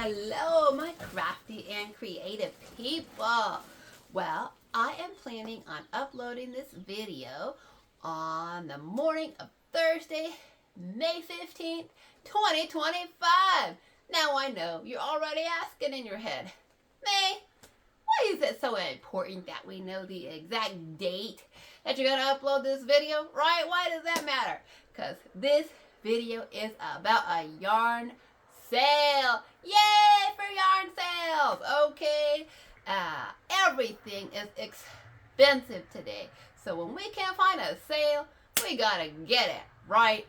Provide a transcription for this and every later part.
Hello, my crafty and creative people. Well, I am planning on uploading this video on the morning of Thursday, May 15th, 2025. Now I know you're already asking in your head, May, why is it so important that we know the exact date that you're going to upload this video, right? Why does that matter? Because this video is about a yarn sale. Yay for yarn sales. Okay. Everything is expensive today. So when we can't find a sale, we gotta get it, right?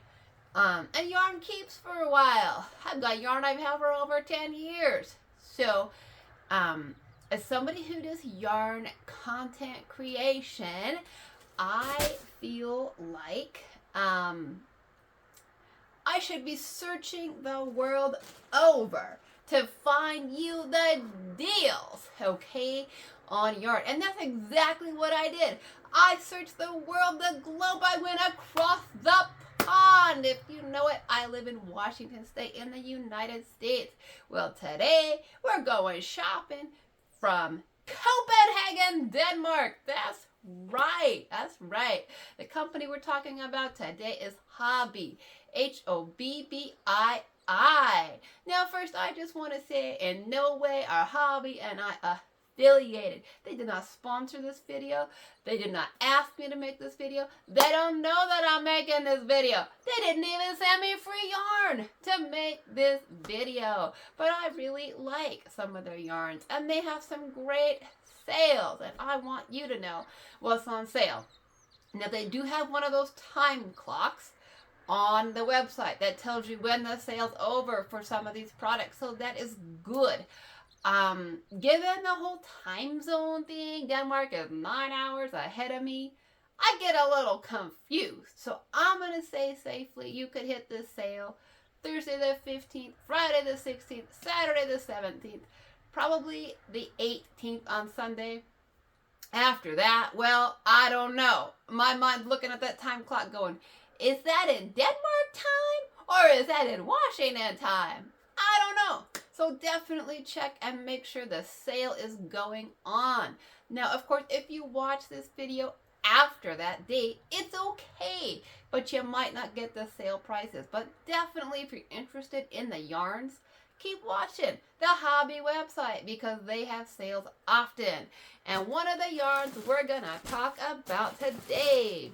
And yarn keeps for a while. I've got yarn I've had for over 10 years. So, as somebody who does yarn content creation, I feel like, I should be searching the world over to find you the deals, okay, on yarn. And that's exactly what I did. I searched the world, the globe. I went across the pond. If you know it, I live in Washington State in the United States. Well, today we're going shopping from Copenhagen, Denmark. That's right. That's right. The company we're talking about today is Hobbi. Hobbii. Now, first, I just want to say, in no way are Hobbi and I affiliated. They did not sponsor this video. They did not ask me to make this video. They don't know that I'm making this video. They didn't even send me free yarn to make this video. But I really like some of their yarns, and they have some great sales, and I want you to know what's on sale. Now, they do have one of those time clocks on the website that tells you when the sale's over for some of these products, so that is good. Given the whole time zone thing, Denmark is 9 hours ahead of me, I get a little confused. So I'm going to say safely you could hit this sale Thursday the 15th, Friday the 16th, Saturday the 17th, probably the 18th on Sunday. After that, well, I don't know. My mind's looking at that time clock going, is that in Denmark time or is that in Washington time? I don't know. So definitely check and make sure the sale is going on. Now, of course, if you watch this video after that date, it's okay, but you might not get the sale prices. But definitely, if you're interested in the yarns, keep watching the Hobbi website because they have sales often. And one of the yarns we're going to talk about today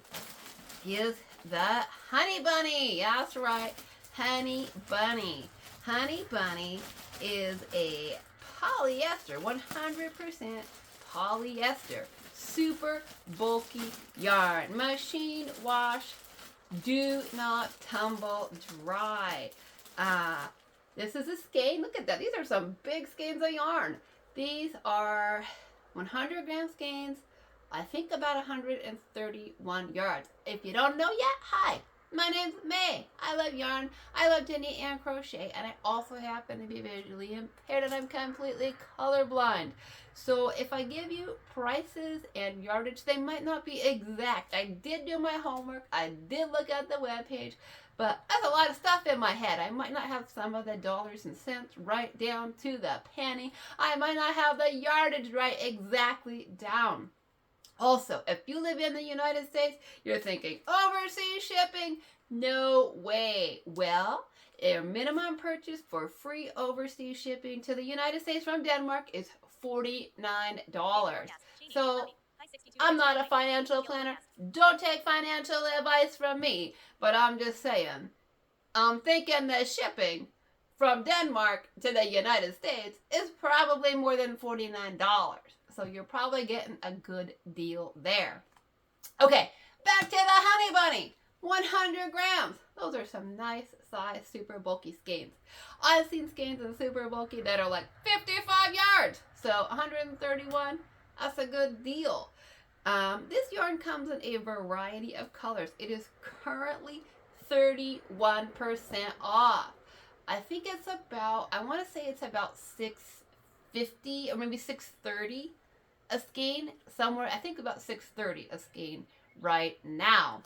is the Honey Bunny. That's right, Honey Bunny. Honey Bunny is a polyester, 100% polyester, super bulky yarn. Machine wash, do not tumble dry. This is a skein. Look at that. These are some big skeins of yarn. These are 100 gram skeins. I think about 131 yards. If you don't know yet, hi. My name's May. I love yarn, I love to knit and crochet, and I also happen to be visually impaired and I'm completely colorblind. So if I give you prices and yardage, they might not be exact. I did do my homework, I did look at the webpage, but that's a lot of stuff in my head. I might not have some of the dollars and cents right down to the penny. I might not have the yardage right exactly down. Also, if you live in the United States, you're thinking, overseas shipping? No way. Well, a minimum purchase for free overseas shipping to the United States from Denmark is $49. So, I'm not a financial planner. Don't take financial advice from me. But I'm just saying, I'm thinking the shipping from Denmark to the United States is probably more than $49. So you're probably getting a good deal there. Okay, back to the Honey Bunny. 100 grams. Those are some nice size, super bulky skeins. I've seen skeins in super bulky that are like 55 yards. So 131, that's a good deal. This yarn comes in a variety of colors. It is currently 31% off. I think it's about, I want to say it's about $6.50 or maybe $6.30 a skein somewhere. I think about $6.30 a skein right now.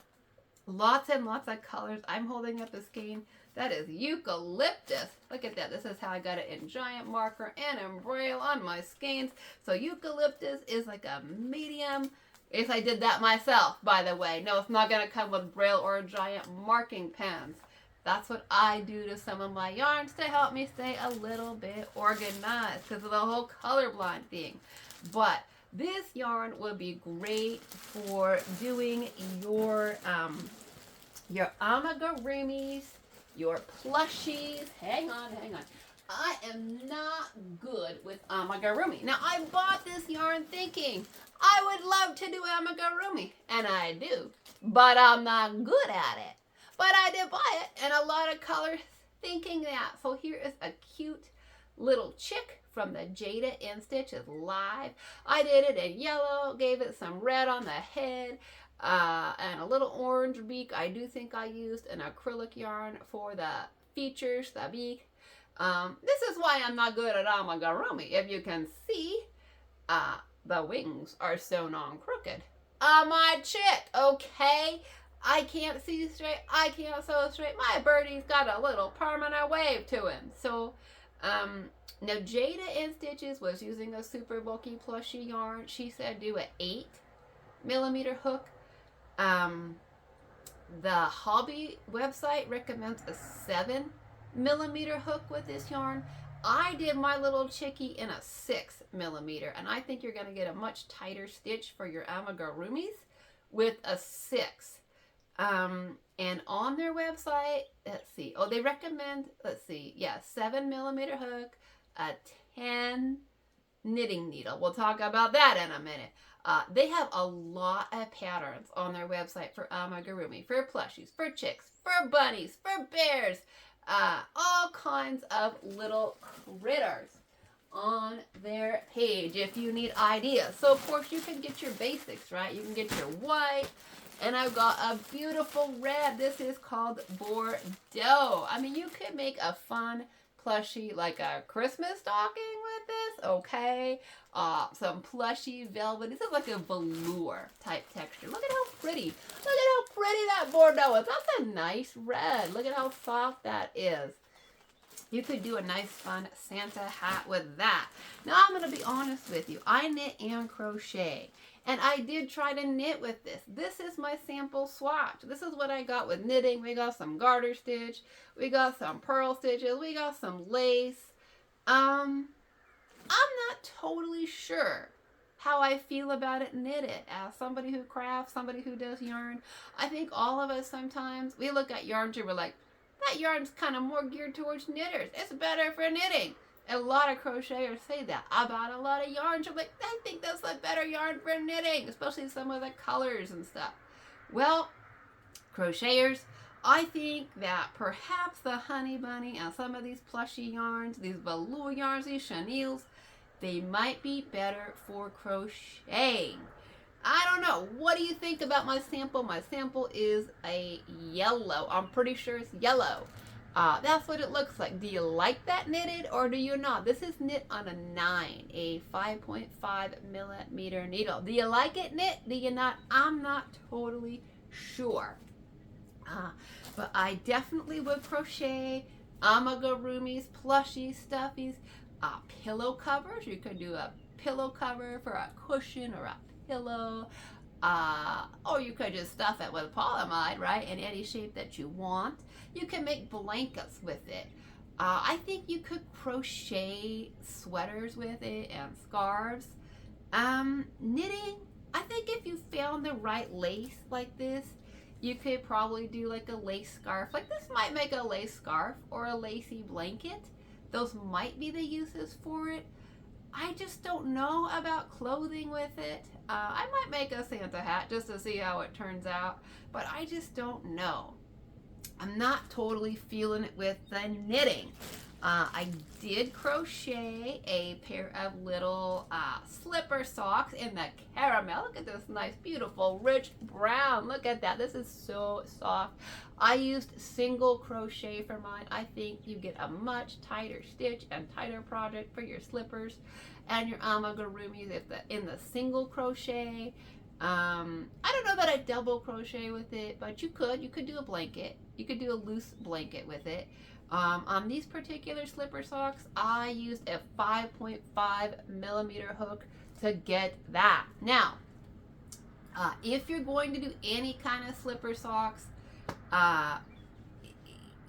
Lots and lots of colors. I'm holding up a skein. That is eucalyptus. Look at that. This is how I got it in giant marker and in braille on my skeins. So eucalyptus is like a medium. If I did that myself, by the way. No, it's not going to come with braille or giant marking pens. That's what I do to some of my yarns to help me stay a little bit organized because of the whole colorblind thing. But this yarn would be great for doing your amigurumis, your plushies. Hang on. I am not good with amigurumi. Now, I bought this yarn thinking I would love to do amigurumi, and I do, but I'm not good at it. But I did buy it, and a lot of colors thinking that. So here is a cute little chick from the Jada In Stitches Live. I did it in yellow, gave it some red on the head, and a little orange beak. I do think I used an acrylic yarn for the features, the beak. This is why I'm not good at amigurumi. If you can see, the wings are sewn on crooked. My chick, okay? I can't see straight. I can't sew straight. My birdie's got a little permanent wave to him. So, now Jada In Stitches was using a super bulky plushie yarn. She said do an 8mm hook. The Hobbi website recommends a 7mm hook with this yarn. I did my little chickie in a 6mm, and I think you're going to get a much tighter stitch for your amigurumis with a 6. And on their website, let's see. Oh, they recommend, 7mm hook, a 10 knitting needle. We'll talk about that in a minute. They have a lot of patterns on their website for amigurumi, for plushies, for chicks, for bunnies, for bears, all kinds of little critters on their page if you need ideas. So, of course, you can get your basics, right? You can get your white. And I've got a beautiful red. This is called Bordeaux. I mean, you could make a fun plushie, like a Christmas stocking with this, okay? Some plushy velvet. This is like a velour type texture. Look at how pretty. Look at how pretty that Bordeaux is. That's a nice red. Look at how soft that is. You could do a nice fun Santa hat with that. Now, I'm going to be honest with you. I knit and crochet. And I did try to knit with this. This is my sample swatch. This is what I got with knitting. We got some garter stitch. We got some purl stitches. We got some lace. I'm not totally sure how I feel about it knitted. As somebody who crafts, somebody who does yarn, I think all of us sometimes, we look at yarns and we're like, that yarn's kind of more geared towards knitters. It's better for knitting. A lot of crocheters say that about a lot of yarns. I'm like, I think that's a better yarn for knitting, especially some of the colors and stuff. Well, crocheters, I think that perhaps the Honey Bunny and some of these plushy yarns, these velour yarns, these chenilles, they might be better for crocheting. I don't know. What do you think about my sample? My sample is a yellow. I'm pretty sure it's yellow. That's what it looks like. Do you like that knitted or do you not? This is knit on a 9, a 5.5mm needle. Do you like it knit? Do you not? I'm not totally sure. But I definitely would crochet amigurumis, plushies, stuffies, pillow covers. You could do a pillow cover for a cushion or a pillow. Or you could just stuff it with polyamide, right? In any shape that you want. You can make blankets with it. I think you could crochet sweaters with it and scarves. Knitting, I think if you found the right lace like this, you could probably do like a lace scarf. Like this might make a lace scarf or a lacy blanket. Those might be the uses for it. I just don't know about clothing with it. I might make a Santa hat just to see how it turns out, but I just don't know. I'm not totally feeling it with the knitting. I did crochet a pair of little slipper socks in the caramel. Look at this nice, beautiful, rich brown. Look at that. This is so soft. I used single crochet for mine. I think you get a much tighter stitch and tighter project for your slippers and your amigurumis in the single crochet. I don't know that I double crochet with it, but you could do a blanket. You could do a loose blanket with it. On these particular slipper socks, I used a 5.5 millimeter hook to get that. Now, if you're going to do any kind of slipper socks,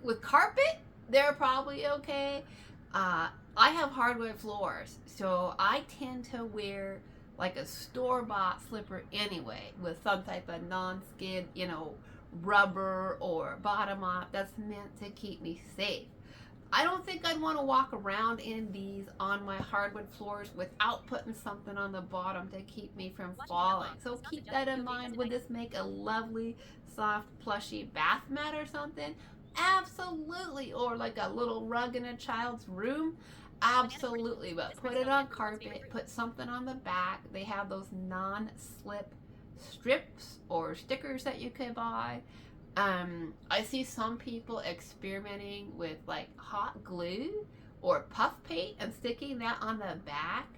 with carpet, they're probably okay. I have hardwood floors, so I tend to wear like a store-bought slipper anyway, with some type of non-skid, rubber or bottom up that's meant to keep me safe. I don't think I'd want to walk around in these on my hardwood floors without putting something on the bottom to keep me from falling. So keep that in mind. Would this make a lovely, soft, plushy bath mat or something? Absolutely. Or like a little rug in a child's room? Absolutely. But put it on carpet, put something on the back. They have those non-slip strips or stickers that you can buy. I see some people experimenting with like hot glue or puff paint and sticking that on the back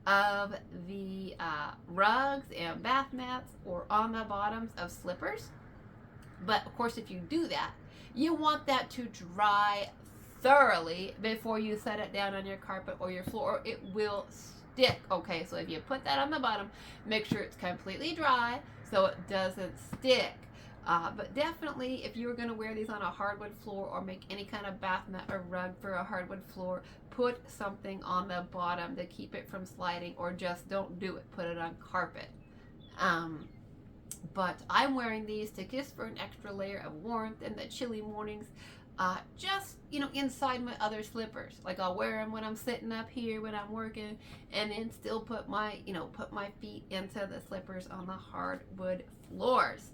of the rugs and bath mats or on the bottoms of slippers. But of course, if you do that, you want that to dry thoroughly before you set it down on your carpet or your floor, or it will stick. Okay, so if you put that on the bottom, make sure it's completely dry so it doesn't stick. But definitely, if you were going to wear these on a hardwood floor or make any kind of bath mat or rug for a hardwood floor, put something on the bottom to keep it from sliding, or just don't do it. Put it on carpet. But I'm wearing these to just for an extra layer of warmth in the chilly mornings. Just, inside my other slippers. Like I'll wear them when I'm sitting up here when I'm working, and then still put my feet into the slippers on the hardwood floors.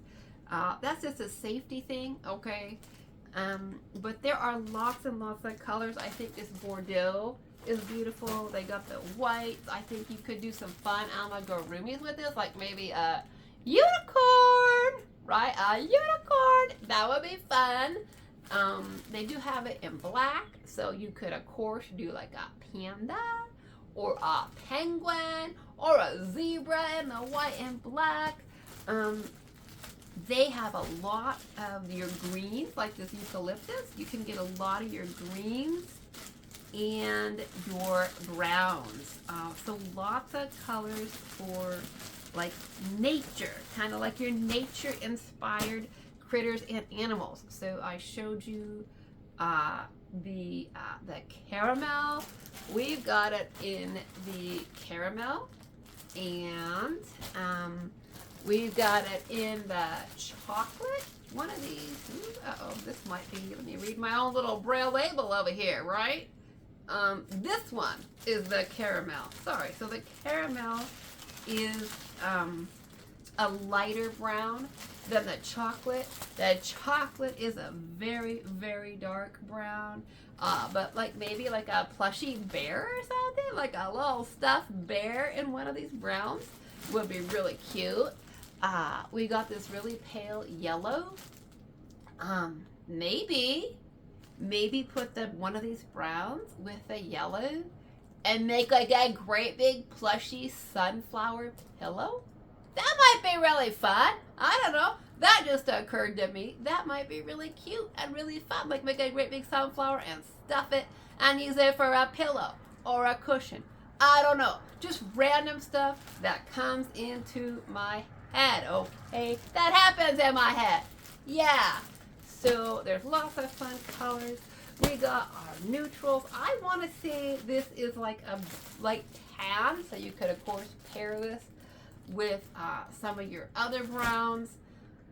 That's just a safety thing, okay? But there are lots and lots of colors. I think this Bordeaux is beautiful. They got the whites. I think you could do some fun amigurumis with this, like maybe a unicorn, right? A unicorn. That would be fun. They do have it in black, so you could, of course, do like a panda or a penguin or a zebra in the white and black. They have a lot of your greens, like this eucalyptus. You can get a lot of your greens and your browns. So lots of colors for like nature, kind of like your nature-inspired critters and animals. So I showed you the caramel. We've got it in the caramel, and we've got it in the chocolate. One of these. This might be. Let me read my own little braille label over here, right? This one is the caramel. Sorry. So the caramel is a lighter brown than the chocolate. The chocolate is a very, very dark brown. But like maybe like a plushy bear or something, like a little stuffed bear in one of these browns would be really cute. We got this really pale yellow. Maybe put one of these browns with a yellow and make like a great big plushy sunflower pillow. That might be really fun. I don't know. That just occurred to me. That might be really cute and really fun. Like make a great big sunflower and stuff it and use it for a pillow or a cushion. I don't know. Just random stuff that comes into my head, okay? That happens in my head. Yeah. So there's lots of fun colors. We got our neutrals. I want to say this is like a light tan, so you could of course pair this with some of your other browns.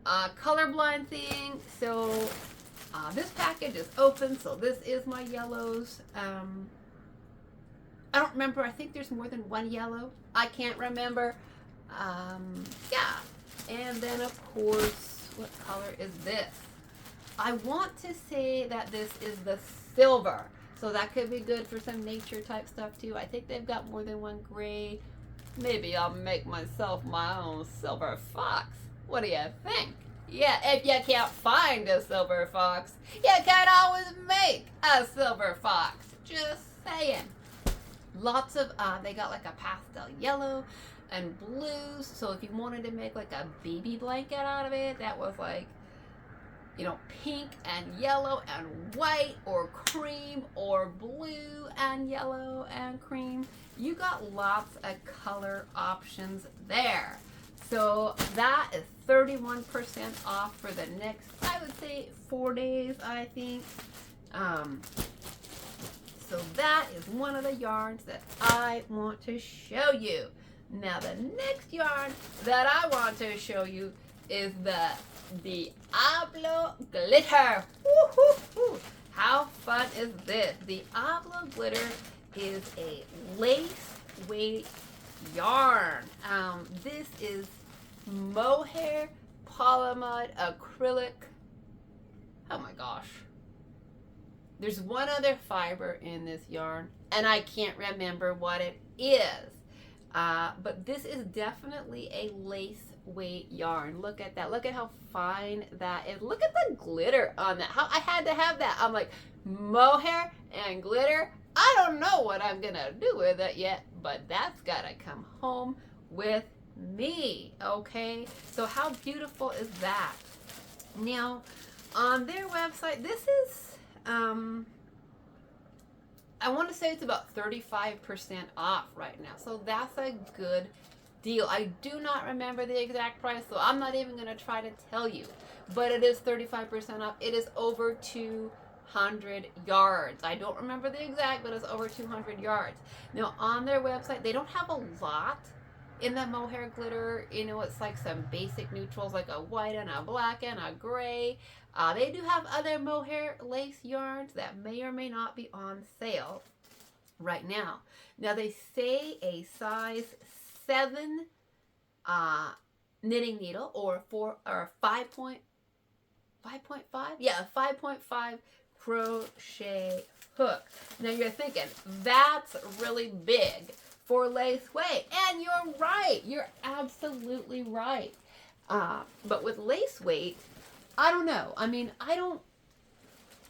Colorblind thing. So this package is open, so this is my yellows. I don't remember. I think there's more than one yellow. I can't remember. Yeah. And then, of course, what color is this? I want to say that this is the silver. So that could be good for some nature type stuff too. I think they've got more than one gray. Maybe I'll make myself my own silver fox. What do you think? Yeah, if you can't find a silver fox, you can always make a silver fox. Just saying. Lots of, they got like a pastel yellow, and blues. So if you wanted to make like a baby blanket out of it, that was like, you know, pink and yellow and white, or cream, or blue and yellow and cream. You got lots of color options there. So that is 31% off for the next, I would say, 4 days, I think. So that is one of the yarns that I want to show you. Now the next yarn that I want to show you is the Diablo glitter. Woo-hoo-hoo. How fun is this? The Diablo glitter is a lace weight yarn. This is mohair, polyamide, acrylic. Oh my gosh. There's one other fiber in this yarn, and I can't remember what it is. But this is definitely a lace weight yarn. Look at that. Look at how fine that is. Look at the glitter on that. How I had to have that. I'm like, mohair and glitter. I don't know what I'm gonna do with it yet, but that's gotta come home with me. Okay, so how beautiful is that? Now on their website, this is I want to say it's about 35% off right now, so that's a good deal. I do not remember the exact price, so I'm not even going to try to tell you, but it is 35% off. It is over 200 yards. I don't remember the exact, but it's over 200 yards. Now on their website, they don't have a lot in the mohair glitter. You know, it's like some basic neutrals, like a white and a black and a gray. They do have other mohair lace yarns that may or may not be on sale right now. Now they say a size 7 knitting needle, or 5.5, yeah, 5.5 crochet hook. Now you're thinking, that's really big for lace weight, and you're right. You're absolutely right. But with lace weight, I don't know. I mean,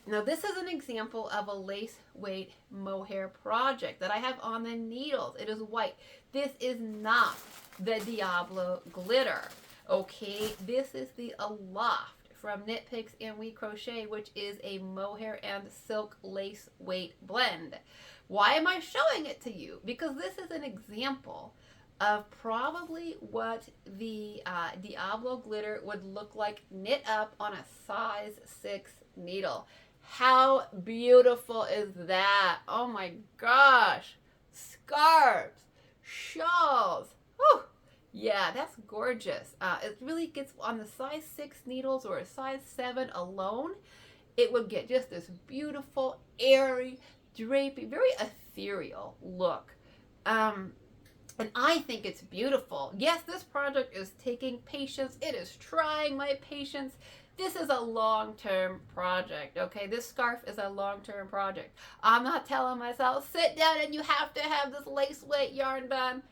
now this is an example of a lace weight mohair project that I have on the needles. It is white. This is not the Diablo glitter. Okay, this is the Aloft from Knit Picks and We Crochet, which is a mohair and silk lace weight blend. Why am I showing it to you? Because this is an example of probably what the Diablo glitter would look like knit up on a size 6 needle. How beautiful is that? Oh my gosh. Scarves, shawls. Whew. Yeah, that's gorgeous. It really gets on the size 6 needles or a size 7 alone. It would get just this beautiful, airy, drapey, very ethereal look. And I think it's beautiful. Yes, this project is taking patience. It is trying my patience. This is a long-term project, okay? This scarf is a long-term project. I'm not telling myself, sit down and you have to have this lace weight yarn done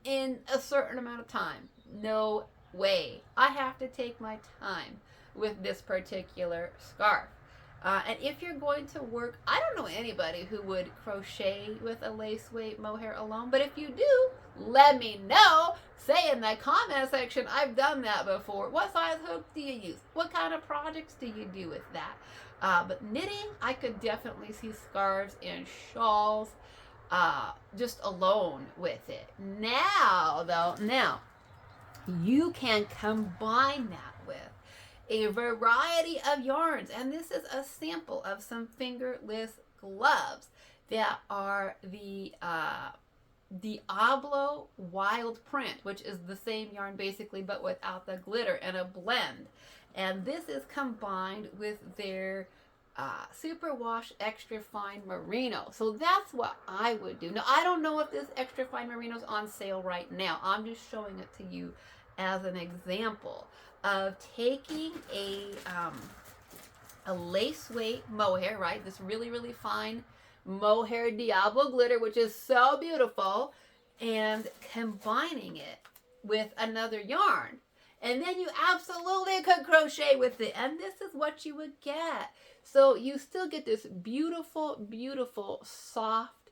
in a certain amount of time. No way. I have to take my time with this particular scarf. And if you're going to work, I don't know anybody who would crochet with a lace weight mohair alone, but if you do, let me know. Say in the comment section, I've done that before. What size hook do you use? What kind of projects do you do with that? But knitting, I could definitely see scarves and shawls just alone with it. Now, you can combine that with a variety of yarns, and this is a sample of some fingerless gloves that are the Diablo Wild Print, which is the same yarn basically but without the glitter, and a blend. And this is combined with their Superwash Extra Fine Merino. So that's what I would do. Now I don't know if this Extra Fine Merino is on sale right now. I'm just showing it to you as an example of taking a lace weight mohair, right? This really, really fine mohair Diablo glitter, which is so beautiful, and combining it with another yarn. And then you absolutely could crochet with it. And this is what you would get. So you still get this beautiful, beautiful, soft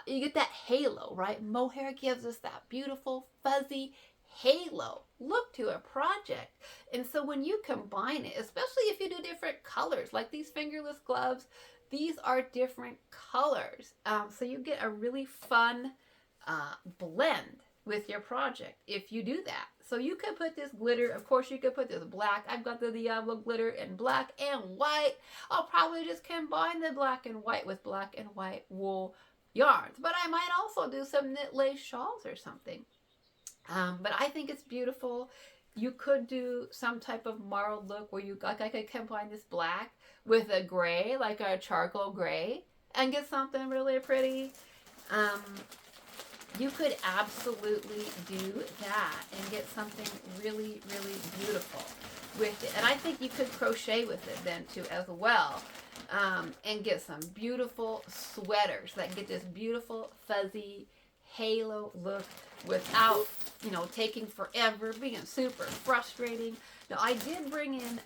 You get that halo, right? Mohair gives us that beautiful fuzzy halo look to a project. And so when you combine it, especially if you do different colors, like these fingerless gloves, these are different colors. So you get a really fun blend with your project if you do that. So you could put this glitter, of course you could put this black. I've got the Diablo glitter in black and white. I'll probably just combine the black and white with black and white wool yarns. But I might also do some knit lace shawls or something. But I think it's beautiful. You could do some type of marled look where you, like I could combine this black with a gray, like a charcoal gray, and get something really pretty. You could absolutely do that and get something really, really beautiful with it. And I think you could crochet with it then too as well. And get some beautiful sweaters that get this beautiful fuzzy halo look without, taking forever, being super frustrating. Now, I did bring in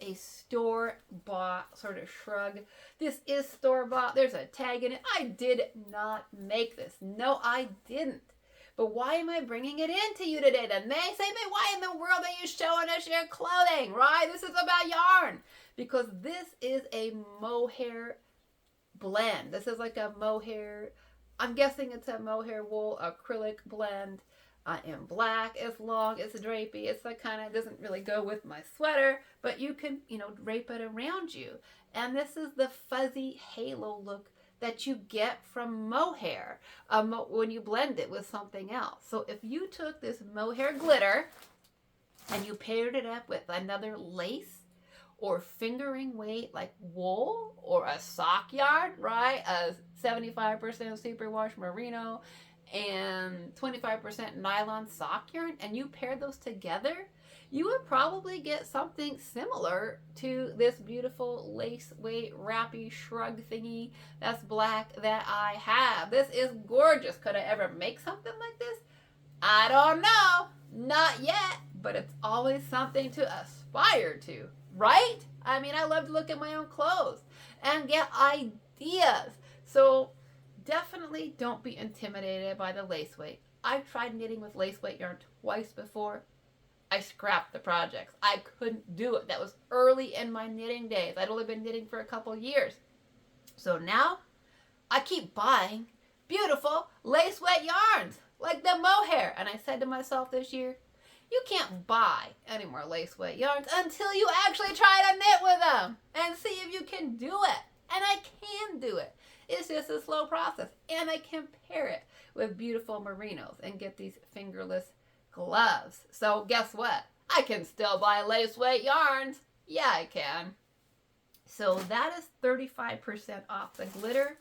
a store-bought sort of shrug. This is store-bought. There's a tag in it. I did not make this. No, I didn't. But why am I bringing it in to you today? Then they say, why in the world are you showing us your clothing, right? This is about yarn. Because this is a mohair blend. This is like a mohair, I'm guessing it's a mohair wool acrylic blend in black. It's long, it's drapey. It's like kind of doesn't really go with my sweater, but you can, drape it around you. And this is the fuzzy halo look that you get from mohair when you blend it with something else. So if you took this mohair glitter and you paired it up with another lace or fingering weight like wool or a sock yarn, right? A 75% superwash merino and 25% nylon sock yarn, and you pair those together, you would probably get something similar to this beautiful lace weight wrappy shrug thingy that's black that I have. This is gorgeous. Could I ever make something like this? I don't know. Not yet, but it's always something to aspire to, right? I mean, I love to look at my own clothes and get ideas. So definitely don't be intimidated by the lace weight. I've tried knitting with lace weight yarn twice before. I scrapped the projects. I couldn't do it. That was early in my knitting days. I'd only been knitting for a couple years. So now I keep buying beautiful lace weight yarns like the mohair. And I said to myself this year, you can't buy any more lace weight yarns until you actually try to knit with them and see if you can do it. And I can do it. It's just a slow process. And I can pair it with beautiful merinos and get these fingerless gloves. So guess what? I can still buy lace weight yarns. Yeah, I can. So that is 35% off. The glitter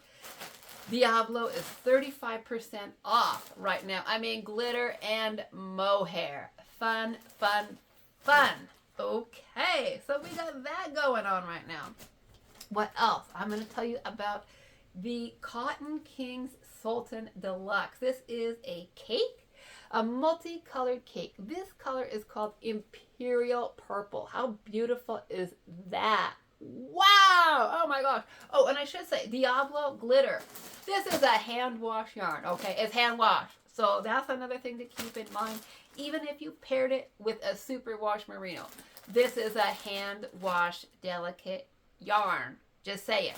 Diablo is 35% off right now. I mean, glitter and mohair. Fun, fun, fun. Okay, so we got that going on right now. What else? I'm going to tell you about the Cotton Kings Sultan Deluxe. This is a cake, a multicolored cake. This color is called Imperial Purple. How beautiful is that? Wow! Oh my gosh. Oh, and I should say, Diablo glitter. This is a hand wash yarn, okay? It's hand washed. So that's another thing to keep in mind. Even if you paired it with a superwash merino, this is a hand wash delicate yarn. Just saying.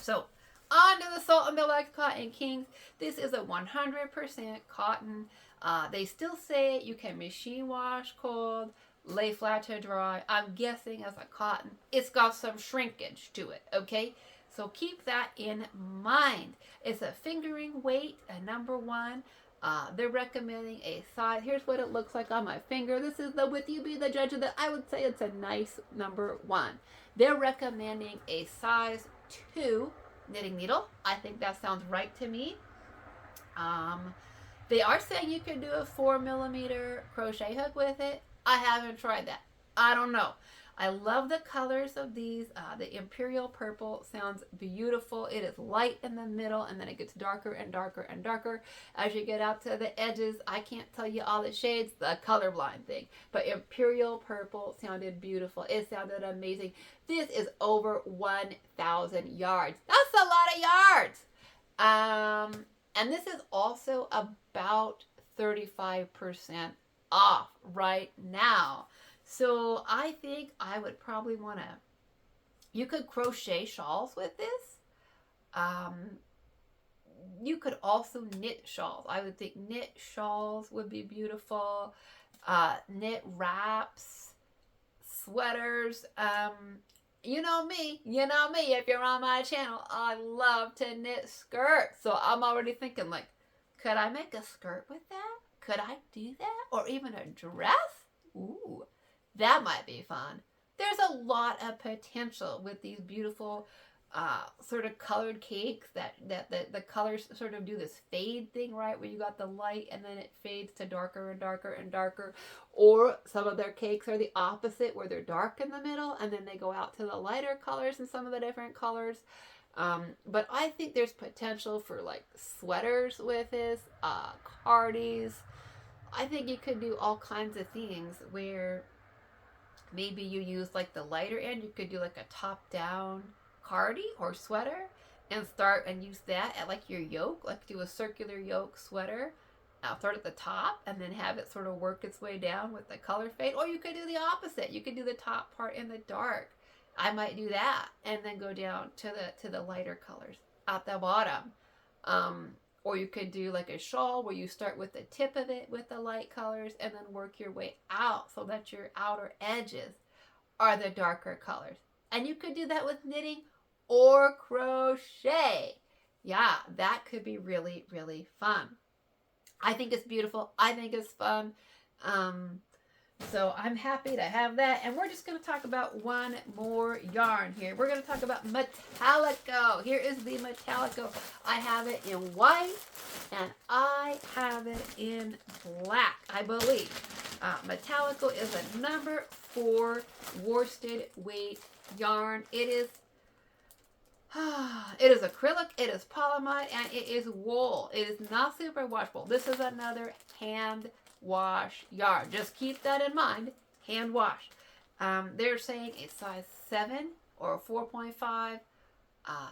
So, on to the Sultan Deluxe Cotton Kings. This is a 100% cotton. They still say you can machine wash cold, lay flat to dry. I'm guessing as a cotton, it's got some shrinkage to it, okay? So keep that in mind. It's a fingering weight, a number 1. They're recommending a size. Here's what it looks like on my finger. This is the width. You be the judge of that. I would say it's a nice number 1. They're recommending a size 2 knitting needle. I think that sounds right to me. They are saying you can do a 4mm crochet hook with it. I haven't tried that. I don't know. I love the colors of these. The Imperial Purple sounds beautiful. It is light in the middle, and then it gets darker and darker and darker as you get out to the edges. I can't tell you all the shades, the colorblind thing. But Imperial Purple sounded beautiful. It sounded amazing. This is over 1,000 yards. That's a lot of yards. And this is also about 35% off right now. So I think I would probably want to, you could crochet shawls with this. You could also knit shawls. I would think knit shawls would be beautiful. Knit wraps, sweaters. You know me. If you're on my channel, I love to knit skirts. So I'm already thinking, like, could I make a skirt with that? Could I do that? Or even a dress? Ooh, that might be fun. There's a lot of potential with these beautiful sort of colored cakes that the colors sort of do this fade thing, right? Where you got the light and then it fades to darker and darker and darker. Or some of their cakes are the opposite, where they're dark in the middle and then they go out to the lighter colors in some of the different colors. But I think there's potential for like sweaters with this, cardies. I think you could do all kinds of things where maybe you use like the lighter end. You could do like a top down cardie or sweater and start and use that at like your yoke, like do a circular yoke sweater. Start at the top and then have it sort of work its way down with the color fade. Or you could do the opposite. You could do the top part in the dark. I might do that and then go down to the lighter colors at the bottom. Or you could do like a shawl where you start with the tip of it with the light colors and then work your way out so that your outer edges are the darker colors. And you could do that with knitting or crochet. Yeah, that could be really, really fun. I think it's beautiful. I think it's fun. So I'm happy to have that. And we're just going to talk about one more yarn here. We're going to talk about metalico. Here is the metalico. I have it in white and I have it in black, I believe. Metalico is a number 4 worsted weight yarn. It is acrylic, it is polyamide, and it is wool. It is not super washable. This is another hand wash yarn. Just keep that in mind. Hand wash. They're saying a size 7 or 4.5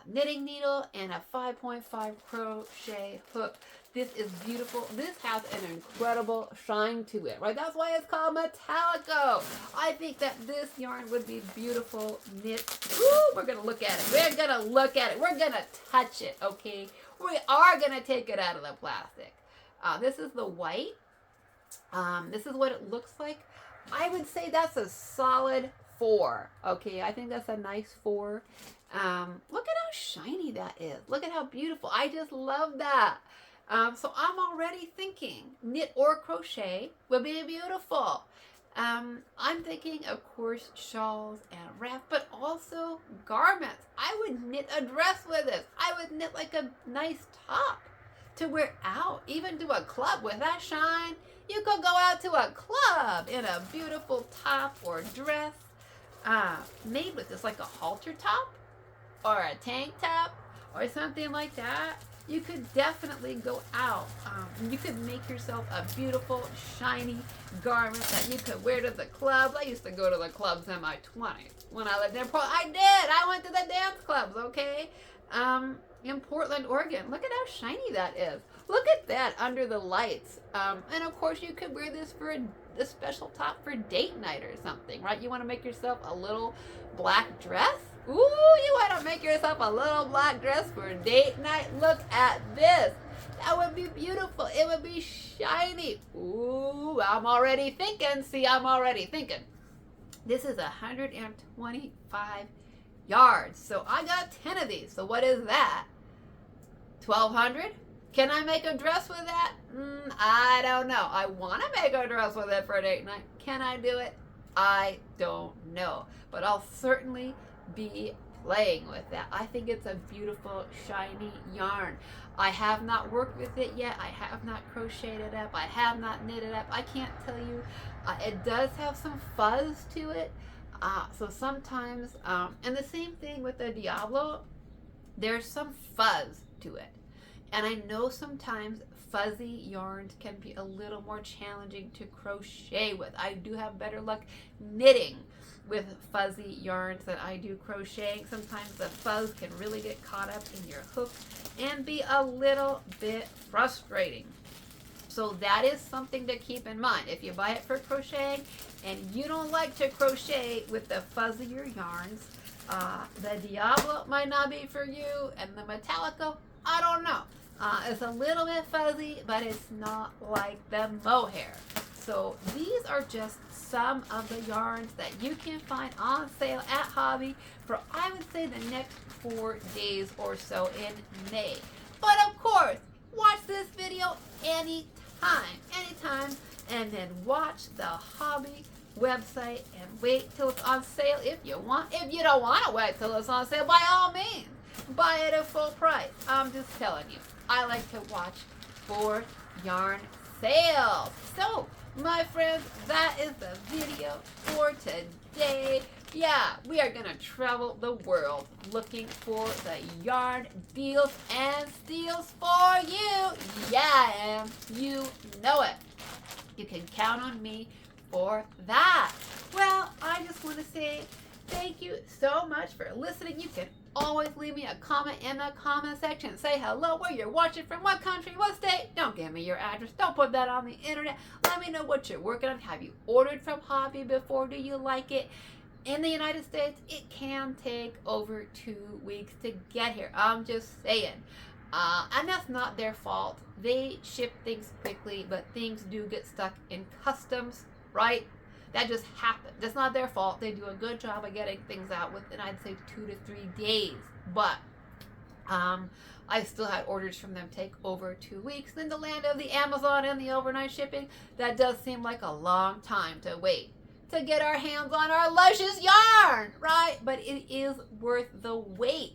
knitting needle and a 5.5 crochet hook. This is beautiful. This has an incredible shine to it, right? That's why it's called metalico. I think that this yarn would be beautiful knit. Ooh, we're going to look at it. We're going to look at it. We're going to touch it, okay? We are going to take it out of the plastic. This is the white. This is what it looks like. I would say that's a solid 4. Okay, I think that's a nice 4. Look at how shiny that is. Look at how beautiful. I just love that. So I'm already thinking knit or crochet would be beautiful. I'm thinking, of course, shawls and wrap, but also garments. I would knit a dress with this. I would knit like a nice top to wear out, even to a club with that shine. You could go out to a club in a beautiful top or dress made with this, like a halter top or a tank top or something like that. You could definitely go out. You could make yourself a beautiful, shiny garment that you could wear to the clubs. I used to go to the clubs in my 20s when I lived in Portland. I did. I went to the dance clubs, okay? In Portland, Oregon. Look at how shiny that is. Look at that under the lights. And of course, you could wear this for a special top for date night or something, right? You want to make yourself a little black dress? Ooh, you want to make yourself a little black dress for date night? Look at this. That would be beautiful. It would be shiny. Ooh, I'm already thinking. See, I'm already thinking. This is 125 yards. So I got 10 of these. So what is that? 1,200? Can I make a dress with that? I don't know. I want to make a dress with it for a date night. Can I do it? I don't know. But I'll certainly be playing with that. I think it's a beautiful, shiny yarn. I have not worked with it yet. I have not crocheted it up. I have not knit it up. I can't tell you. It does have some fuzz to it. So sometimes, and the same thing with the Diablo, there's some fuzz to it. And I know sometimes fuzzy yarns can be a little more challenging to crochet with. I do have better luck knitting with fuzzy yarns than I do crocheting. Sometimes the fuzz can really get caught up in your hook and be a little bit frustrating. So that is something to keep in mind. If you buy it for crocheting and you don't like to crochet with the fuzzier yarns, the Diablo might not be for you, and the Metalico, I don't know. It's a little bit fuzzy, but it's not like the mohair. So these are just some of the yarns that you can find on sale at Hobbi for, I would say, the next 4 days or so in May. But of course, watch this video anytime, and then watch the Hobbi website and wait till it's on sale if you want. If you don't want to wait till it's on sale, by all means, buy it at full price. I'm just telling you, I like to watch for yarn sales. So, my friends, that is the video for today. Yeah, we are going to travel the world looking for the yarn deals and steals for you. Yeah, and you know it. You can count on me for that. Well, I just want to say thank you so much for listening. You can always leave me a comment in the comment section. Say hello, where you're watching from, what country, what state. Don't give me your address. Don't put that on the internet. Let me know what you're working on. Have you ordered from Hobbi before? Do you like it? In the United States, it can take over 2 weeks to get here. I'm just saying. And that's not their fault. They ship things quickly, but things do get stuck in customs, right? That just happens. That's not their fault. They do a good job of getting things out within, I'd say, 2 to 3 days. But I still had orders from them take over 2 weeks. In the land of the Amazon and the overnight shipping, that does seem like a long time to wait to get our hands on our luscious yarn, right? But it is worth the wait.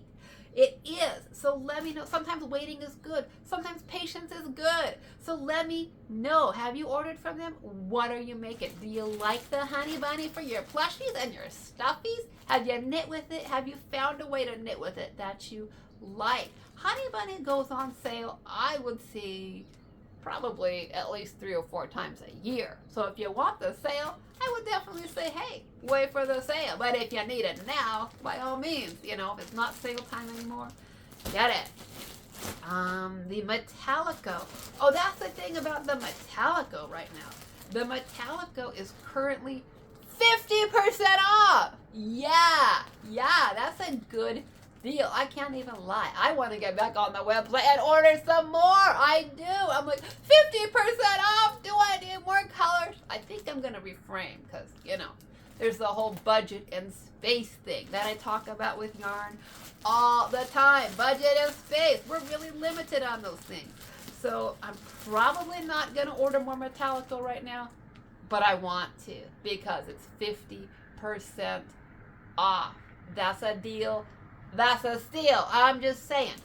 It is. So let me know. Sometimes waiting is good. Sometimes patience is good. So let me know. Have you ordered from them? What are you making? Do you like the honey bunny for your plushies and your stuffies? Have you knit with it? Have you found a way to knit with it that you like? Honey bunny goes on sale, I would say, probably at least 3 or 4 times a year. So if you want the sale, I would definitely say, hey, wait for the sale. But if you need it now, by all means, if it's not sale time anymore, get it. The Metalico. Oh, that's the thing about the Metalico right now. The Metalico is currently 50% off. Yeah, that's a good deal. I can't even lie. I want to get back on the website and order some more. I do. I'm like, 50% off. Do I need more colors? I think I'm going to refrain because, there's the whole budget and space thing that I talk about with yarn all the time. Budget and space. We're really limited on those things. So I'm probably not going to order more Metalico right now, but I want to because it's 50% off. That's a deal. That's a steal. I'm just saying.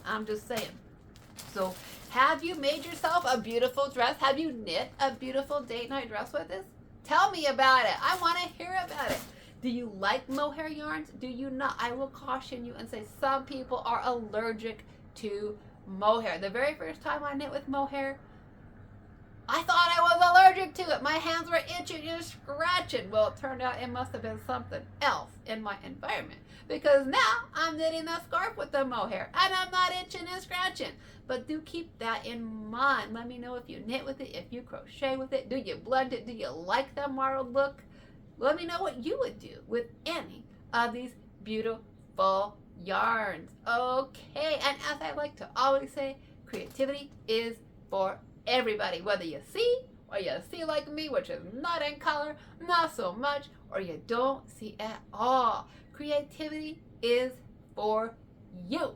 So have you made yourself a beautiful dress? Have you knit a beautiful date night dress with this? Tell me about it. I want to hear about it. Do you like mohair yarns? Do you not? I will caution you and say some people are allergic to mohair. The very first time I knit with mohair, I thought I was allergic to it. My hands were itching and scratching. Well, it turned out it must have been something else in my environment. Because now I'm knitting a scarf with the mohair and I'm not itching and scratching. But do keep that in mind. Let me know if you knit with it, if you crochet with it. Do you blend it? Do you like the marled look? Let me know what you would do with any of these beautiful yarns. Okay, and as I like to always say, creativity is for everybody. Whether you see or you see like me, which is not in color, not so much, or you don't see at all. Creativity is for you.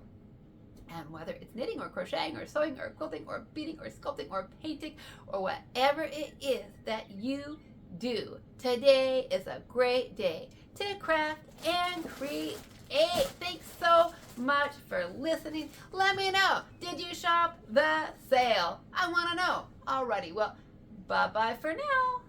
And whether it's knitting or crocheting or sewing or quilting or beading or sculpting or painting or whatever it is that you do, today is a great day to craft and create. Thanks so much for listening. Let me know. Did you shop the sale? I want to know. Alrighty. Well, bye-bye for now.